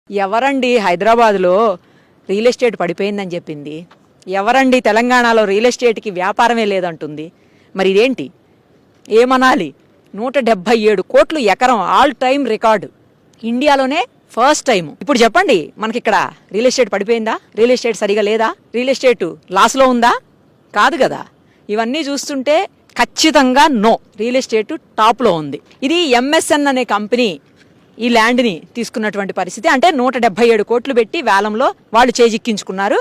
ఎవరండి హైదరాబాద్లో real estate పడిపోయిందని చెప్పింది? ఎవరండి తెలంగాణలో రియల్ ఎస్టేట్కి వ్యాపారమే లేదంటుంది? మరి ఇదేంటి ఏమనాలి? 177 కోట్లు ఎకరం ఆల్ టైమ్ రికార్డు, ఇండియాలోనే ఫస్ట్ టైం. ఇప్పుడు చెప్పండి, మనకి ఇక్కడ రియల్ ఎస్టేట్ పడిపోయిందా? రియల్ ఎస్టేట్ సరిగా లేదా? రియల్ ఎస్టేట్ లాస్లో ఉందా? కాదు కదా. ఇవన్నీ చూస్తుంటే ఖచ్చితంగా నో, రియల్ ఎస్టేట్ టాప్లో ఉంది. ఇది ఎంఎస్ఎన్ అనే కంపెనీ ఈ ల్యాండ్ని తీసుకున్నటువంటి పరిస్థితి. అంటే 177 కోట్లు పెట్టి వేలంలో వాళ్ళు చేజిక్కించుకున్నారు.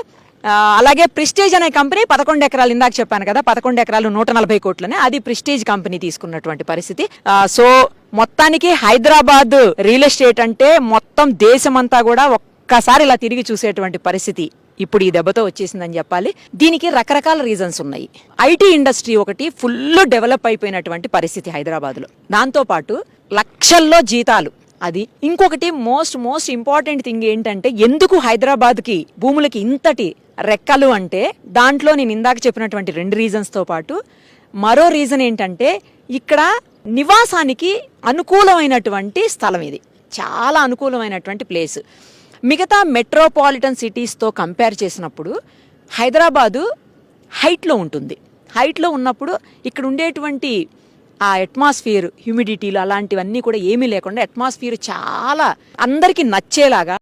అలాగే ప్రెస్టీజ్ అనే కంపెనీ 11 ఎకరాలు, ఇందాక చెప్పాను కదా 11 ఎకరాలు 140 కోట్లనే, అది ప్రెస్టీజ్ కంపెనీ తీసుకున్నటువంటి పరిస్థితి. సో మొత్తానికి హైదరాబాద్ రియల్ ఎస్టేట్ అంటే మొత్తం దేశమంతా కూడా ఒక్కసారి ఇలా తిరిగి చూసేటువంటి పరిస్థితి ఇప్పుడు ఈ దెబ్బతో వచ్చేసిందని చెప్పాలి. దీనికి రకరకాల రీజన్స్ ఉన్నాయి. ఐటీ ఇండస్ట్రీ ఒకటి ఫుల్ డెవలప్ అయిపోయినటువంటి పరిస్థితి హైదరాబాద్లో, దాంతోపాటు లక్షల్లో జీతాలు. అది ఇంకొకటి మోస్ట్ ఇంపార్టెంట్ థింగ్ ఏంటంటే, ఎందుకు హైదరాబాద్కి భూములకి ఇంతటి రెక్కలు అంటే, దాంట్లో నేను ఇందాక చెప్పినటువంటి 2 రీజన్స్తో పాటు మరో రీజన్ ఏంటంటే, ఇక్కడ నివాసానికి అనుకూలమైనటువంటి స్థలం. ఇది చాలా అనుకూలమైనటువంటి ప్లేస్. మిగతా మెట్రోపాలిటన్ సిటీస్తో కంపేర్ చేసినప్పుడు హైదరాబాదు హైట్లో ఉంటుంది. హైట్లో ఉన్నప్పుడు ఇక్కడ ఉండేటువంటి ఆ అట్మాస్ఫియర్, హ్యూమిడిటీలు అలాంటివన్నీ కూడా ఏమీ లేకుండా అట్మాస్ఫియర్ చాలా అందరికీ నచ్చేలాగా